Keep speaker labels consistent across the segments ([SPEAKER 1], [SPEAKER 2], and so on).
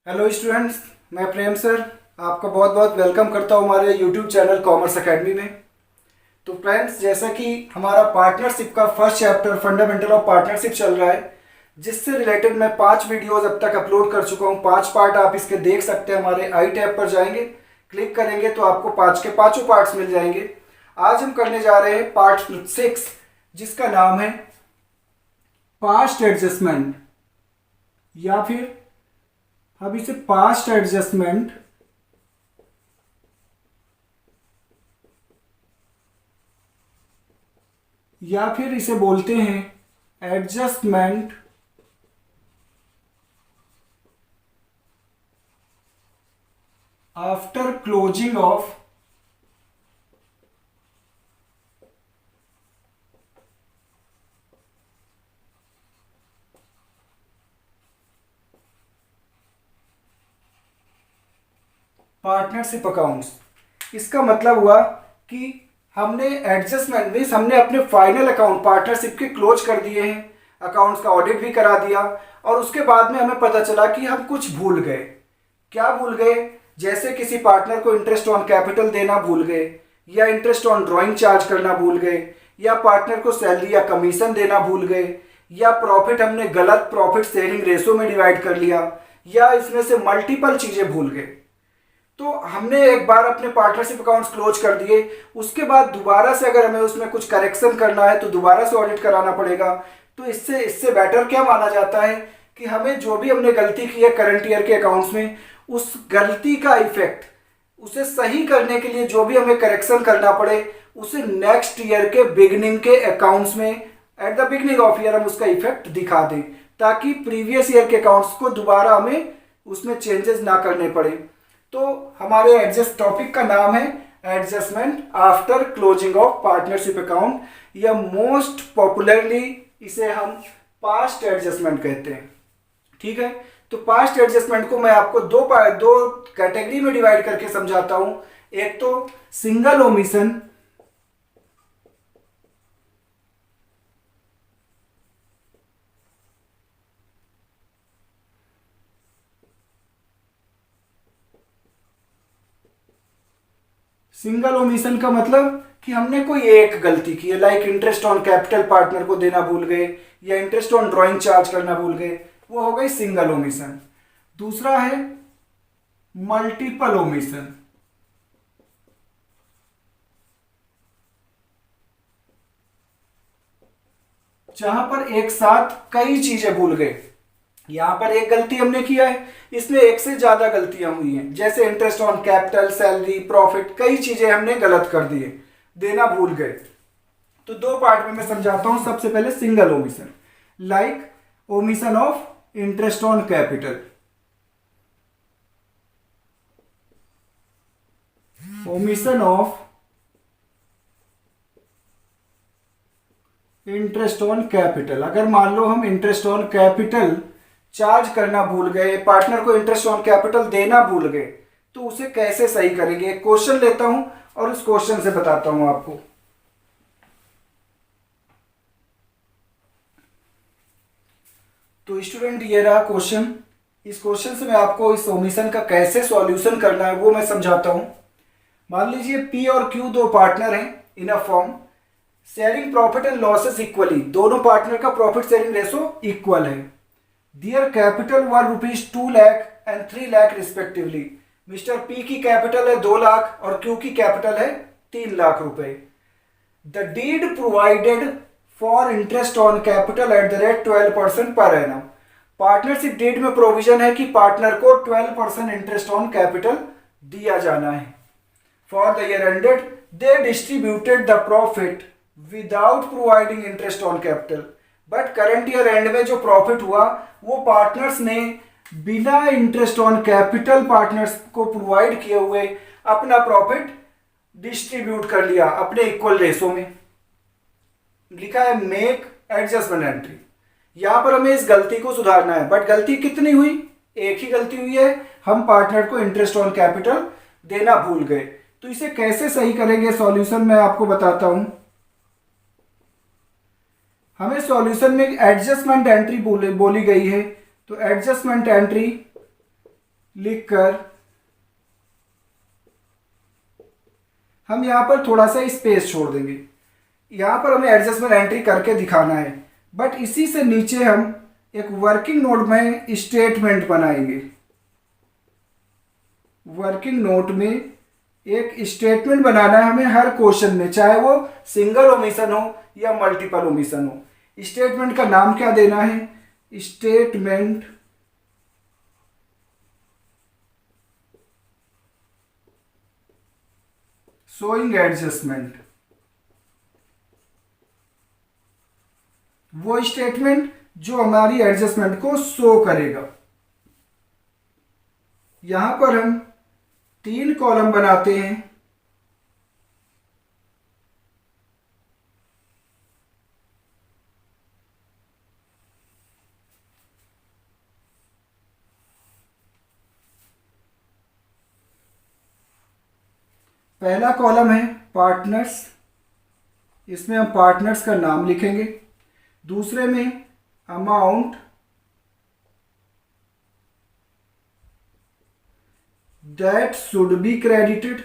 [SPEAKER 1] Hello students, मैं प्रेम sir आपका बहुत बहुत वेलकम करता हूँ हमारे यूट्यूब चैनल कॉमर्स एकेडमी में। तो फ्रेंड्स, जैसा कि हमारा पार्टनरशिप का first chapter fundamental of partnership चल रहा है, जिससे रिलेटेड मैं 5 वीडियोस अब तक अपलोड कर चुका हूँ। 5 पार्ट आप इसके देख सकते हैं। हमारे आई टैब पर जाएंगे, क्लिक करेंगे तो आपको 5 के पाँचों पार्ट्स मिल जाएंगे। आज हम करने जा रहे हैं पार्ट 6, जिसका नाम है पास्ट एडजस्टमेंट, या फिर अब इसे पास्ट एडजस्टमेंट या फिर इसे बोलते हैं adjustment after closing of partnership accounts. इसका मतलब हुआ कि हमने एडजस्टमेंट मीन्स हमने अपने फाइनल अकाउंट पार्टनरशिप के क्लोज कर दिए हैं, अकाउंट्स का ऑडिट भी करा दिया, और उसके बाद में हमें पता चला कि हम कुछ भूल गए। क्या भूल गए? जैसे किसी पार्टनर को इंटरेस्ट ऑन कैपिटल देना भूल गए, या इंटरेस्ट ऑन ड्राइंग चार्ज करना भूल गए, या पार्टनर को सैलरी या कमीशन देना भूल गए, या प्रॉफिट हमने गलत प्रॉफिट शेयरिंग रेशो में डिवाइड कर लिया, या इसमें से मल्टीपल चीजें भूल गए। तो हमने एक बार अपने पार्टनरशिप अकाउंट्स क्लोज कर दिए, उसके बाद दोबारा से अगर हमें उसमें कुछ करेक्शन करना है तो दोबारा से ऑडिट कराना पड़ेगा। तो इससे बेटर क्या माना जाता है कि हमें जो भी हमने गलती की है करंट ईयर के अकाउंट्स में, उस गलती का इफेक्ट उसे सही करने के लिए जो भी हमें करेक्शन करना पड़े, उसे नेक्स्ट ईयर के बिगिनिंग के अकाउंट्स में at the beginning of year हम उसका इफेक्ट दिखा दें, ताकि प्रीवियस ईयर के अकाउंट्स को दोबारा हमें उसमें चेंजेस ना करने पड़े। तो हमारे एडजस्ट टॉपिक का नाम है adjustment after closing of partnership account, या मोस्ट पॉपुलरली इसे हम पास्ट एडजस्टमेंट कहते हैं। ठीक है, तो पास्ट एडजस्टमेंट को मैं आपको दो कैटेगरी में डिवाइड करके समझाता हूं। एक तो सिंगल ओमिशन, सिंगल ओमिशन का मतलब कि हमने कोई एक गलती की है, like interest on capital partner को देना भूल गए, या इंटरेस्ट ऑन ड्राइंग चार्ज करना भूल गए, वो हो गई सिंगल ओमिशन। दूसरा है मल्टीपल ओमिशन, जहां पर एक साथ कई चीजें भूल गए। यहां पर एक गलती हमने किया है, इसमें एक से ज्यादा गलतियां हुई हैं, जैसे interest on capital, salary, profit, कई चीजें हमने गलत कर दी है, देना भूल गए। तो दो पार्ट में मैं समझाता हूं। सबसे पहले single omission, like omission of interest on capital, omission of interest on capital. अगर मान लो हम इंटरेस्ट ऑन कैपिटल चार्ज करना भूल गए, पार्टनर को इंटरेस्ट ऑन कैपिटल देना भूल गए, तो उसे कैसे सही करेंगे? एक क्वेश्चन लेता हूं और उस क्वेश्चन से बताता हूं आपको। तो स्टूडेंट, ये रहा क्वेश्चन। इस क्वेश्चन से मैं आपको इस ओमिशन का कैसे सॉल्यूशन करना है वो मैं समझाता हूं। मान लीजिए पी और क्यू दो पार्टनर हैं in a firm, sharing profit and losses equally. दोनों पार्टनर का प्रॉफिट शेयरिंग रेशो इक्वल है। Their capital were rupees 2 lakh and 3 lakh respectively. Mister P की कैपिटल है 2 लाख और क्यू की कैपिटल है 3 लाख रुपए। The deed provided for interest on capital at the rate 12% per annum. Partnership deed में प्रोविजन है कि पार्टनर को 12% इंटरेस्ट ऑन कैपिटल दिया जाना है। For the year ended they distributed the profit without providing interest on capital. But current year and में जो profit हुआ वो पार्टनर्स ने बिना इंटरेस्ट ऑन कैपिटल पार्टनर्स को प्रोवाइड किए हुए अपना प्रॉफिट डिस्ट्रीब्यूट कर लिया अपने इक्वल रेशो में। लिखा है मेक एडजस्टमेंट एंट्री। यहां पर हमें इस गलती को सुधारना है, बट गलती कितनी हुई? एक ही गलती हुई है, हम पार्टनर को इंटरेस्ट ऑन कैपिटल देना भूल गए। तो इसे कैसे सही करेंगे? सॉल्यूशन मैं आपको बताता हूं। हमें सॉल्यूशन में एडजस्टमेंट एंट्री बोली गई है, तो एडजस्टमेंट एंट्री लिखकर हम यहाँ पर थोड़ा सा स्पेस छोड़ देंगे। यहाँ पर हमें एडजस्टमेंट एंट्री करके दिखाना है, बट इसी से नीचे हम एक वर्किंग नोट में स्टेटमेंट बनाएंगे। वर्किंग नोट में एक स्टेटमेंट बनाना है हमें हर क्वेश्चन में, चाहे वो सिंगल ओमिशन हो या मल्टीपल ओमिशन हो। स्टेटमेंट का नाम क्या देना है? Statement showing adjustment. वो स्टेटमेंट जो हमारी एडजस्टमेंट को शो करेगा। यहां पर हम 3 कॉलम बनाते हैं। पहला कॉलम है पार्टनर्स, इसमें हम पार्टनर्स का नाम लिखेंगे। दूसरे में amount that should be credited.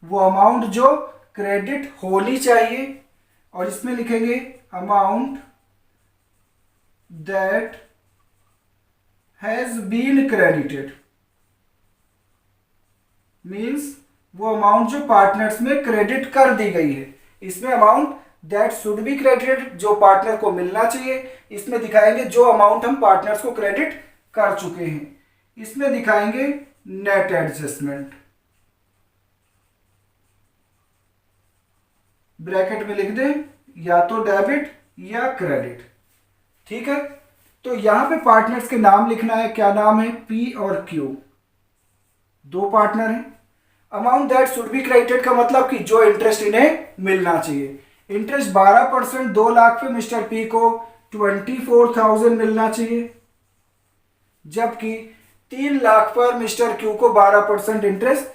[SPEAKER 1] वो अमाउंट जो क्रेडिट होनी चाहिए, और इसमें लिखेंगे amount that has been credited. Means वो अमाउंट जो पार्टनर्स में क्रेडिट कर दी गई है। इसमें amount that should be credited जो पार्टनर को मिलना चाहिए, इसमें दिखाएंगे जो अमाउंट हम पार्टनर्स को क्रेडिट कर चुके हैं। इसमें दिखाएंगे नेट एडजस्टमेंट। ब्रैकेट में लिख दें या तो डेबिट या क्रेडिट। ठीक है, तो यहां पे पार्टनर्स के नाम लिखना है। क्या नाम है? पी और क्यू, 2 पार्टनर हैं। Amount that should be credited का मतलब कि जो इंटरेस्ट इन्हें मिलना चाहिए। इंटरेस्ट 12%, 2 लाख पे मिस्टर पी को 24,000 मिलना चाहिए, जबकि 3 लाख पर मिस्टर क्यू को 12% इंटरेस्ट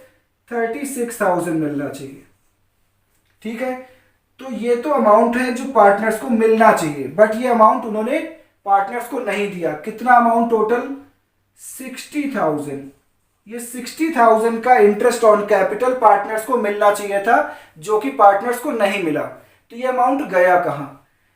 [SPEAKER 1] 36,000 मिलना चाहिए। ठीक है, तो ये तो अमाउंट है जो पार्टनर्स को मिलना चाहिए, बट ये अमाउंट उन्होंने पार्टनर्स को नहीं दिया। कितना अमाउंट? टोटल 60,000। ये 60,000 का इंटरेस्ट ऑन कैपिटल पार्टनर्स को मिलना चाहिए था, जो कि पार्टनर्स को नहीं मिला। तो ये अमाउंट गया कहां?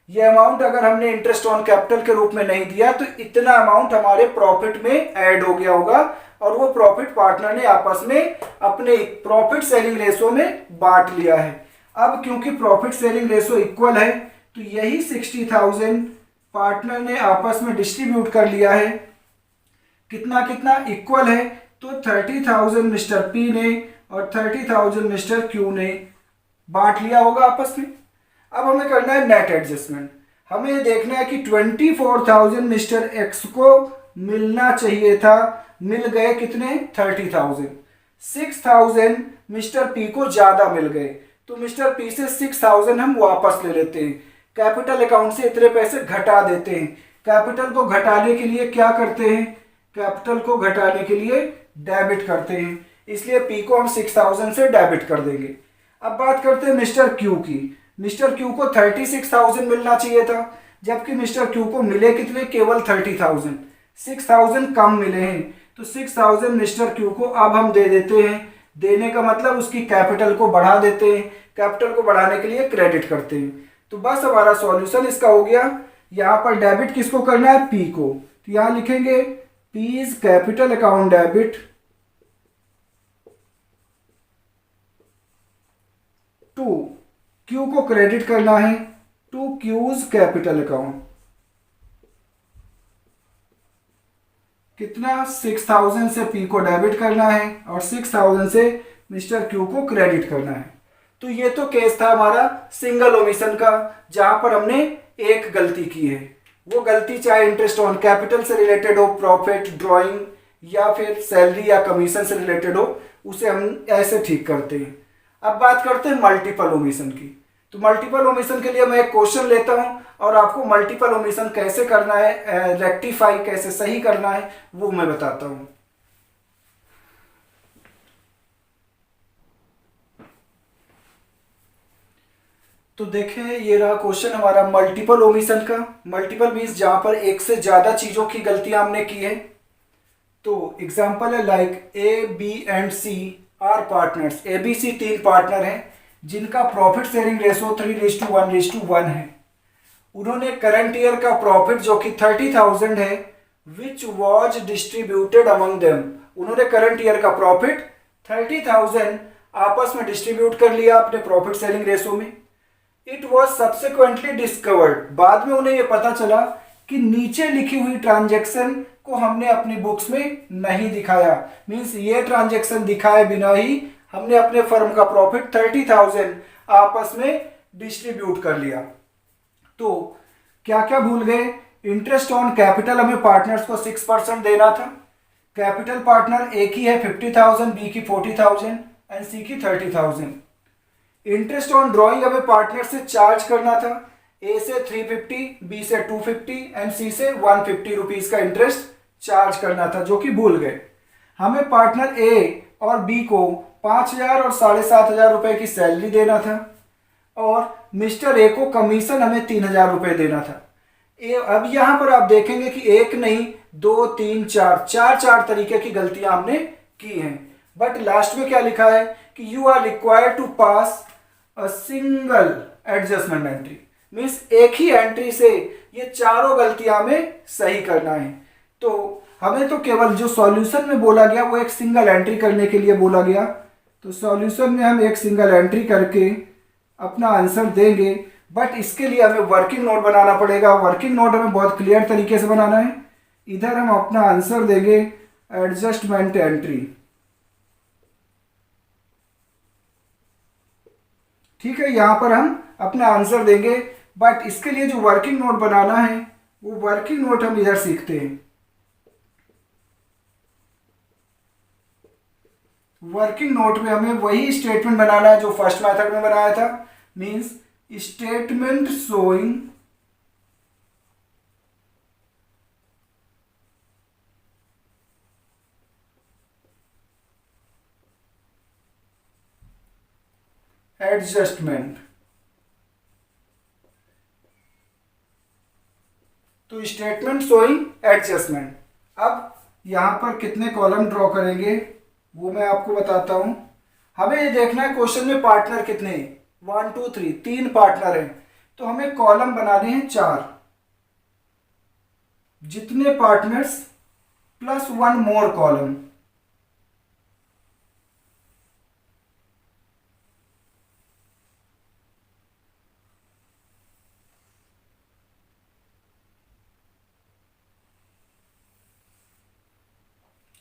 [SPEAKER 1] ये अमाउंट अगर हमने इंटरेस्ट ऑन कैपिटल के रूप में नहीं दिया तो इतना अमाउंट हमारे प्रॉफिट में ऐड हो गया होगा, और वो प्रॉफिट पार्टनर ने आपस में अपने प्रॉफिट शेयरिंग रेशो में बांट लिया है। अब क्योंकि प्रॉफिट शेयरिंग रेशो इक्वल है, तो यही 60,000 पार्टनर ने आपस में डिस्ट्रीब्यूट कर लिया है। कितना कितना इक्वल है, तो 30,000 मिस्टर पी ने और 30,000 मिस्टर क्यू ने बांट लिया होगा आपस में। अब हमें करना है नेट एडजस्टमेंट। हमें देखना है कि 24,000 मिस्टर एक्स को मिलना चाहिए था, मिल गए कितने? 30,000। 6,000 मिस्टर पी को ज्यादा मिल गए, तो मिस्टर पी से 6,000 हम वापस ले लेते हैं। कैपिटल अकाउंट से इतने पैसे घटा देते हैं। कैपिटल को घटाने के लिए क्या करते हैं? कैपिटल को घटाने के लिए डेबिट करते हैं, इसलिए पी को हम 6,000 से डेबिट कर देंगे। अब बात करते हैं मिस्टर क्यू की। मिस्टर क्यू को 36,000 मिलना चाहिए था, जबकि मिस्टर क्यू को मिले कितने? केवल 30,000। 6,000 कम मिले हैं, तो 6,000 मिस्टर क्यू को अब हम दे देते हैं। देने का मतलब उसकी कैपिटल को बढ़ा देते हैं। कैपिटल को बढ़ाने के लिए क्रेडिट करते हैं। तो बस हमारा सॉल्यूशन इसका हो गया। यहां पर डेबिट किसको करना है? पी को। तो यहां लिखेंगे P's capital account debit to Q को क्रेडिट करना है टू क्यूज कैपिटल अकाउंट। कितना? 6,000 से पी को डेबिट करना है और 6,000 से मिस्टर क्यू को क्रेडिट करना है। तो ये तो केस था हमारा सिंगल ओमिशन का, जहां पर हमने एक गलती की है। वो गलती चाहे इंटरेस्ट ऑन कैपिटल से रिलेटेड हो, प्रॉफिट ड्राइंग, या फिर सैलरी या कमीशन से रिलेटेड हो, उसे हम ऐसे ठीक करते हैं। अब बात करते हैं मल्टीपल ओमिशन की। तो मल्टीपल ओमिशन के लिए मैं एक क्वेश्चन लेता हूं और आपको मल्टीपल ओमिशन कैसे करना है, रेक्टिफाई कैसे सही करना है, वो मैं बताता हूं। तो देखें, ये रहा क्वेश्चन हमारा मल्टीपल ओमिशन का। मल्टीपल मीन्स जहां पर एक से ज्यादा चीजों की गलतियां हमने की है। तो एग्जांपल है like A B and C are partners. A B C तीन पार्टनर हैं जिनका प्रॉफिट शेयरिंग रेशो 3:1:1 है। उन्होंने करंट ईयर का प्रॉफिट जो कि 30,000 है which was distributed among them. उन्होंने करंट ईयर का प्रॉफिट 30,000 आपस में डिस्ट्रीब्यूट कर लिया अपने प्रॉफिट शेयरिंग रेशो में। इट वॉज सब्सिक्वेंटली डिस्कवर्ड, बाद में उन्हें यह पता चला कि नीचे लिखी हुई ट्रांजेक्शन को हमने अपनी बुक्स में नहीं दिखाया। मीन्स ये ट्रांजेक्शन दिखाए बिना ही हमने अपने फर्म का प्रॉफिट 30,000 आपस में डिस्ट्रीब्यूट कर लिया। तो क्या क्या भूल गए? इंटरेस्ट ऑन कैपिटल हमें पार्टनर्स को 6% देना था। कैपिटल पार्टनर ए की है 50,000, बी की 40,000 एंड सी की 30,000। इंटरेस्ट ऑन ड्रॉइंग हमें पार्टनर से चार्ज करना था। ए से 350, बी से 250 एंड सी से 150 रुपीज का इंटरेस्ट चार्ज करना था, जो कि भूल गए। हमें पार्टनर ए और बी को 5,000 और 7,500 रुपए की सैलरी देना था और मिस्टर ए को कमीशन हमें 3,000 रुपए देना था। अब यहां पर आप देखेंगे कि एक नहीं, दो, तीन, चार तरीके की गलतियां हमने की हैं। बट लास्ट में क्या लिखा है कि you are required to pass a single adjustment entry. Means एक ही एंट्री से ये चारों गलतियां हमें सही करना है। तो हमें तो केवल जो सॉल्यूशन में बोला गया वो एक सिंगल एंट्री करने के लिए बोला गया। तो सॉल्यूशन में हम एक सिंगल एंट्री करके अपना आंसर देंगे। बट इसके लिए हमें वर्किंग नोट बनाना पड़ेगा। वर्किंग नोट हमें बहुत क्लियर तरीके से बनाना है। इधर हम अपना आंसर देंगे एडजस्टमेंट एंट्री। ठीक है, यहां पर हम अपना आंसर देंगे। बट इसके लिए जो वर्किंग नोट बनाना है वो वर्किंग नोट हम इधर सीखते हैं। वर्किंग नोट में हमें वही स्टेटमेंट बनाना है जो फर्स्ट मेथड में बनाया था। Means statement showing adjustment. तो स्टेटमेंट शोइंग एडजस्टमेंट। अब यहां पर कितने कॉलम ड्रॉ करेंगे वो मैं आपको बताता हूं। हमें ये देखना है क्वेश्चन में पार्टनर कितने हैं। 1 2 3, तीन पार्टनर हैं। तो हमें कॉलम बनाने हैं 4। जितने पार्टनर्स प्लस 1 मोर कॉलम।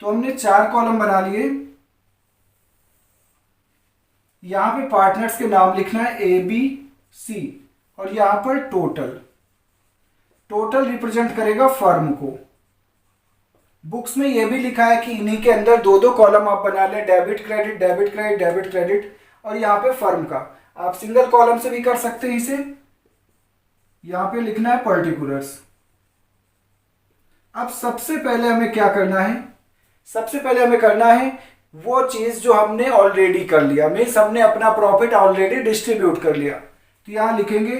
[SPEAKER 1] तो हमने 4 कॉलम बना लिए। यहां पे पार्टनर्स के नाम लिखना है ए बी सी और यहां पर टोटल। टोटल रिप्रेजेंट करेगा फर्म को। बुक्स में यह भी लिखा है कि इन्हीं के अंदर 2-2 कॉलम आप बना लें, debit credit debit credit debit credit, और यहां पे फर्म का। आप सिंगल कॉलम से भी कर सकते हैं इसे। यहां पे लिखना है पर्टिकुलर्स। अब सबसे पहले हमें क्या करना है? सबसे पहले हमें करना है वो चीज जो हमने ऑलरेडी कर लिया। मीन्स हमने अपना प्रॉफिट ऑलरेडी डिस्ट्रीब्यूट कर लिया। तो यहां लिखेंगे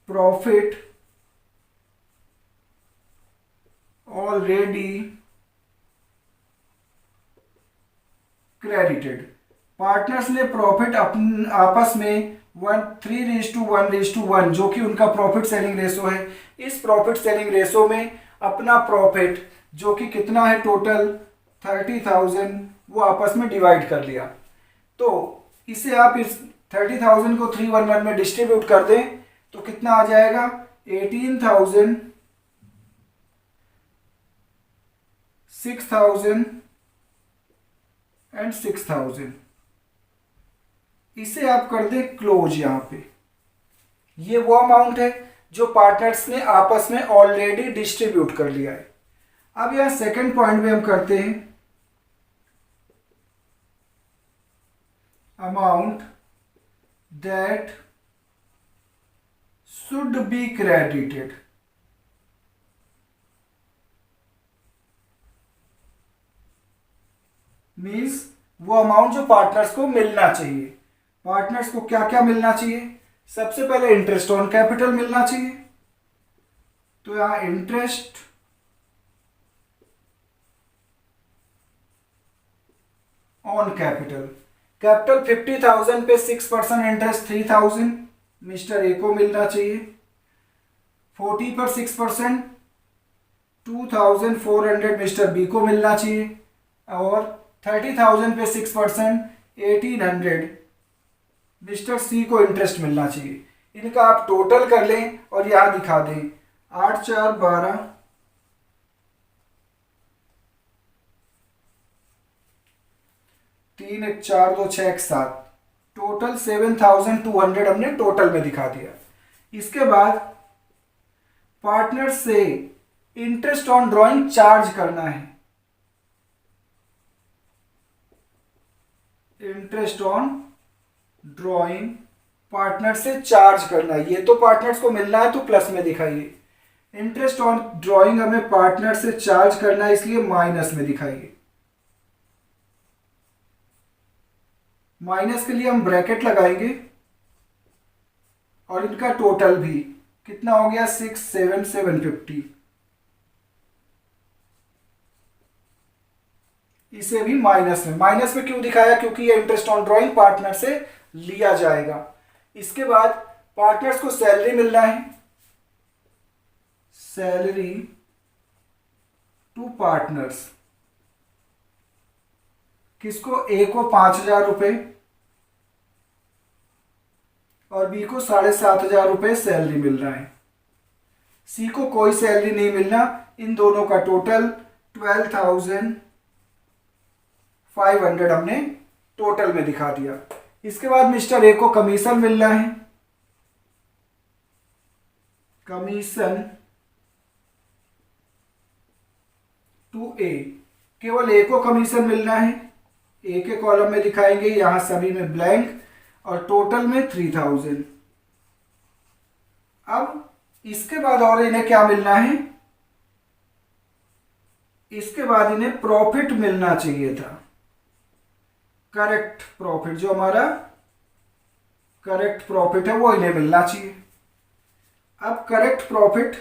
[SPEAKER 1] प्रॉफिट ऑलरेडी क्रेडिटेड। पार्टनर्स ने प्रॉफिट आपस में 3:1:1 जो कि उनका प्रॉफिट सेलिंग रेशो है, इस प्रॉफिट सेलिंग रेशो में अपना प्रॉफिट जो कि कितना है टोटल 30,000 वो आपस में डिवाइड कर लिया। तो इसे आप इस 30,000 को 3:1:1 में डिस्ट्रीब्यूट कर दें तो कितना आ जाएगा 18,000, 6,000 एंड 6,000। इसे आप कर दें क्लोज। यहां पे ये वो अमाउंट है जो पार्टनर्स ने आपस में ऑलरेडी डिस्ट्रीब्यूट कर लिया है। अब यहां सेकंड पॉइंट में हम करते हैं amount that should be credited. Means वो अमाउंट जो पार्टनर्स को मिलना चाहिए। पार्टनर्स को क्या क्या मिलना चाहिए? सबसे पहले इंटरेस्ट ऑन कैपिटल मिलना चाहिए, तो यहां इंटरेस्ट ऑन कैपिटल, कैपिटल 50,000 पे 6% इंटरेस्ट 3,000 मिस्टर ए को मिलना चाहिए। 40 पर 6% 2,400 मिस्टर बी को मिलना चाहिए, और 30,000 पे 6% 1,800 मिस्टर सी को इंटरेस्ट मिलना चाहिए। इनका आप टोटल कर लें और यहां दिखा दें, 8 4 12, 3 1 4 2 6 1 7, टोटल 7,200 हमने टोटल में दिखा दिया। इसके बाद पार्टनर से इंटरेस्ट ऑन ड्राइंग चार्ज करना है, इंटरेस्ट ऑन ड्राइंग पार्टनर से चार्ज करना है। ये तो पार्टनर्स को मिलना है तो प्लस में दिखाइए, इंटरेस्ट ऑन ड्राइंग हमें पार्टनर से चार्ज करना है इसलिए माइनस में दिखाइए। माइनस के लिए हम ब्रैकेट लगाएंगे और इनका टोटल भी कितना हो गया 6,750, इसे भी माइनस में क्यों दिखाया, क्योंकि ये इंटरेस्ट ऑन ड्राइंग पार्टनर से लिया जाएगा। इसके बाद पार्टनर्स को सैलरी मिलना है, सैलरी टू पार्टनर्स, किसको, ए को 5,000 रुपए और बी को 7,500 रुपए सैलरी मिल रहा है। सी को कोई सैलरी नहीं मिलना, इन दोनों का टोटल 12,500 हमने टोटल में दिखा दिया। इसके बाद मिस्टर ए को कमीशन मिलना है, कमीशन टू ए, केवल ए को कमीशन मिलना है, ए के कॉलम में दिखाएंगे, यहां सभी में ब्लैंक, और टोटल में 3,000। अब इसके बाद और इन्हें क्या मिलना है, इसके बाद इन्हें प्रॉफिट मिलना चाहिए था, करेक्ट प्रॉफिट, जो हमारा करेक्ट प्रॉफिट है वो इन्हें मिलना चाहिए। अब करेक्ट प्रॉफिट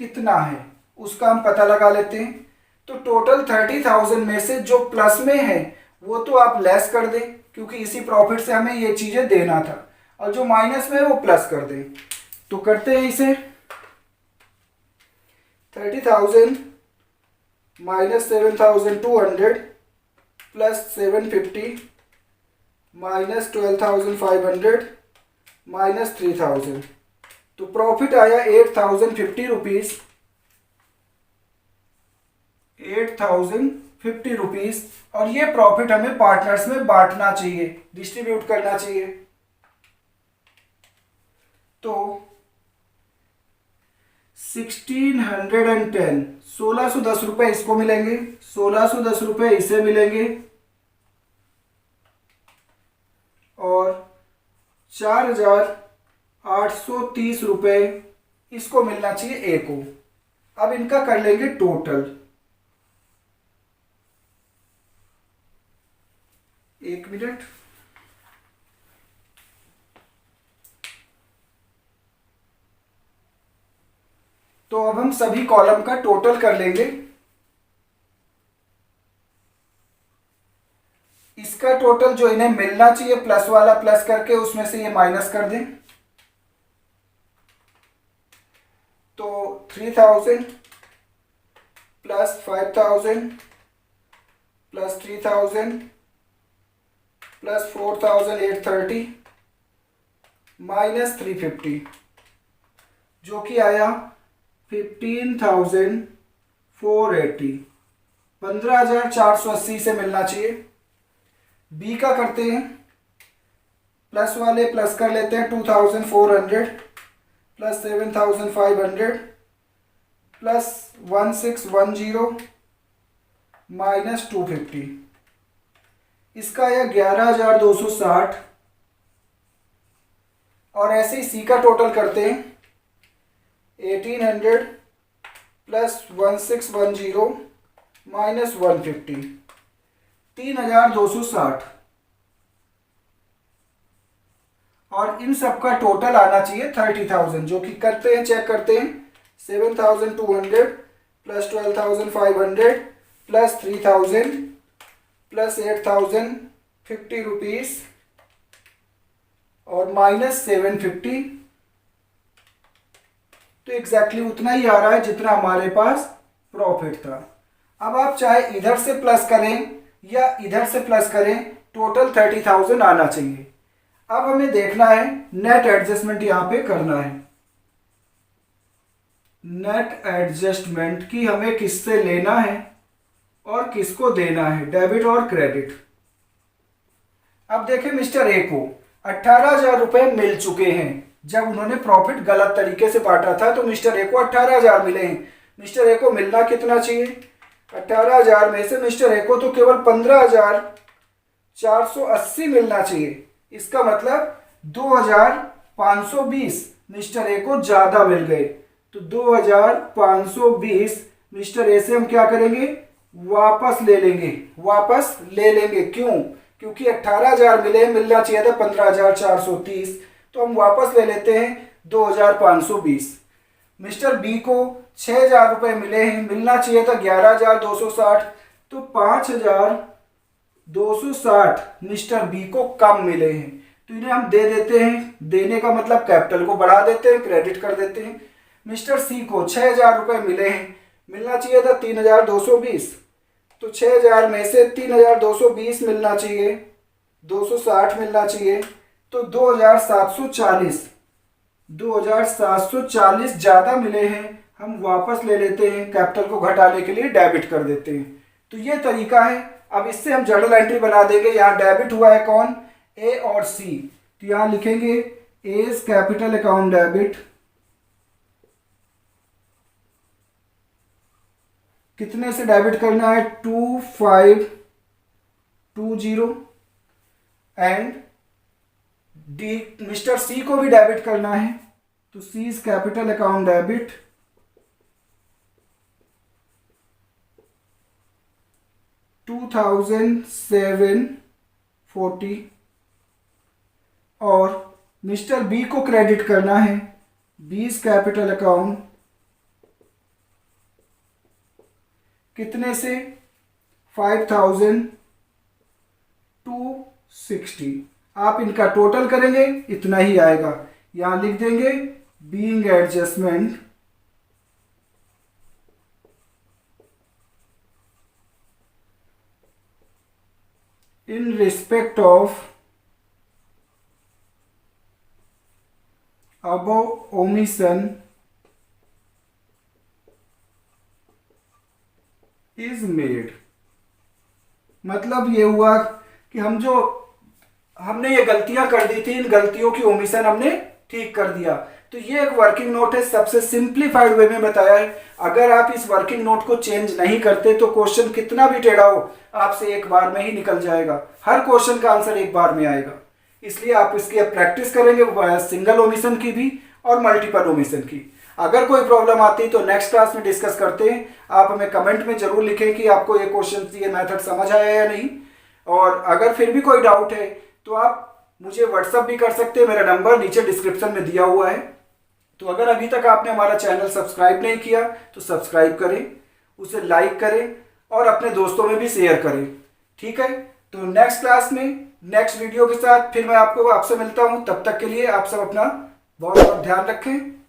[SPEAKER 1] कितना है उसका हम पता लगा लेते हैं। तो टोटल 30,000 में से जो प्लस में है वो तो आप लेस कर दें, क्योंकि इसी प्रॉफिट से हमें ये चीजें देना था, और जो माइनस में है वो प्लस कर दें। तो करते हैं इसे, 30,000 माइनस 7,200 प्लस 750 माइनस 12,500 माइनस 3,000, तो प्रॉफिट आया 8,050 रुपीज, 8,050 रुपीज। और ये प्रॉफिट हमें पार्टनर्स में बांटना चाहिए, डिस्ट्रीब्यूट करना चाहिए। तो 1610, 1610 रुपए इसको मिलेंगे, 1610 रुपए इसे मिलेंगे, और 4,830 रुपए इसको मिलना चाहिए ए को। अब इनका कर लेंगे टोटल, एक मिनट। तो अब हम सभी कॉलम का टोटल कर लेंगे। इसका टोटल जो इन्हें मिलना चाहिए प्लस वाला प्लस करके उसमें से ये माइनस कर दें, तो 3,000 प्लस 5,000 प्लस 3,000 प्लस 4,830 माइनस 350, जो कि आया 15,480, 15,480 से मिलना चाहिए। बी का करते हैं, प्लस वाले प्लस कर लेते हैं, 2,400 प्लस 7,500 प्लस 1,610 माइनस 250, इसका आया 11,260। और ऐसे ही सी का टोटल करते हैं, 1,800 प्लस 1,610 माइनस 150, 3,260। और इन सब का टोटल आना चाहिए 30,000, जो कि करते हैं, चेक करते हैं। 7,200 प्लस 12,500 प्लस 3,000 प्लस 8,050 रुपीज़ और माइनस 750, तो एग्जैक्टली उतना ही आ रहा है जितना हमारे पास प्रॉफिट था। अब आप चाहे इधर से प्लस करें या इधर से प्लस करें, टोटल 30,000 आना चाहिए। अब हमें देखना है, नेट एडजस्टमेंट यहां पे करना है। नेट एडजस्टमेंट की हमें किससे लेना है और किसको देना है, डेबिट और क्रेडिट। अब देखें, मिस्टर ए को 18,000 रुपए मिल चुके हैं। जब उन्होंने प्रॉफिट गलत तरीके से बांटा था तो मिस्टर ए को 18,000 मिले हैं। मिस्टर ए को मिलना कितना चाहिए, 18,000 में से मिस्टर ए को तो केवल 15,480 मिलना चाहिए। इसका मतलब 2,520 मिस्टर ए को ज्यादा मिल गए। तो 2,520 मिस्टर ए से हम क्या करेंगे, वापस ले लेंगे। वापस ले लेंगे क्यों, क्योंकि 18,000 मिले, मिलना चाहिए था 15,430, तो हम वापस ले लेते हैं 2,520। मिस्टर बी को 6,000 रुपये मिले हैं, मिलना चाहिए था 11,260, तो 5,260 मिस्टर बी को कम मिले हैं, तो इन्हें हम दे देते हैं। देने का मतलब कैपिटल को बढ़ा देते हैं, क्रेडिट कर देते हैं। मिस्टर सी को 6,000 रुपये मिले हैं, मिलना चाहिए था 3,220, तो 6,000 में से 3,220 मिलना चाहिए, 260 मिलना चाहिए, तो 2,740 ज़्यादा मिले हैं, हम वापस ले लेते हैं। कैपिटल को घटाने के लिए डेबिट कर देते हैं। तो ये तरीका है। अब इससे हम जर्नल एंट्री बना देंगे। यहाँ डेबिट हुआ है कौन, ए और सी, तो यहाँ लिखेंगे एज कैपिटल अकाउंट डेबिट, कितने से डेबिट करना है, 2,520, एंड डी मिस्टर सी को भी डेबिट करना है, तो सीज कैपिटल अकाउंट डेबिट 2,740, और मिस्टर बी को क्रेडिट करना है, बीज कैपिटल अकाउंट कितने से, 5,260। आप इनका टोटल करेंगे, इतना ही आएगा। यहां लिख देंगे being adjustment in respect of above omission is made। मतलब ये हुआ कि हमने ये गलतियां कर दी थी, इन गलतियों की ओमिशन हमने ठीक कर दिया। तो ये एक वर्किंग नोट है, सबसे सिंप्लीफाइड वे में बताया है। अगर आप इस वर्किंग नोट को चेंज नहीं करते तो क्वेश्चन कितना भी टेढ़ा हो, आपसे एक बार में ही निकल जाएगा। हर क्वेश्चन का आंसर एक बार में आएगा। इसलिए आप इसकी प्रैक्टिस करेंगे, सिंगल ओमिशन की भी और मल्टीपल ओमिशन की। अगर कोई प्रॉब्लम आती है तो नेक्स्ट क्लास में डिस्कस करते हैं। आप हमें कमेंट में जरूर लिखें कि आपको ये क्वेश्चन, ये मेथड समझ आया या नहीं। और अगर फिर भी कोई डाउट है तो आप मुझे व्हाट्सअप भी कर सकते हैं। मेरा नंबर नीचे डिस्क्रिप्शन में दिया हुआ है। तो अगर अभी तक आपने हमारा चैनल सब्सक्राइब नहीं किया तो सब्सक्राइब करें, उसे लाइक करें और अपने दोस्तों में भी शेयर करें। ठीक है, तो नेक्स्ट क्लास में नेक्स्ट वीडियो के साथ फिर मैं आपसे मिलता हूं। तब तक के लिए आप सब अपना बहुत बहुत ध्यान रखें।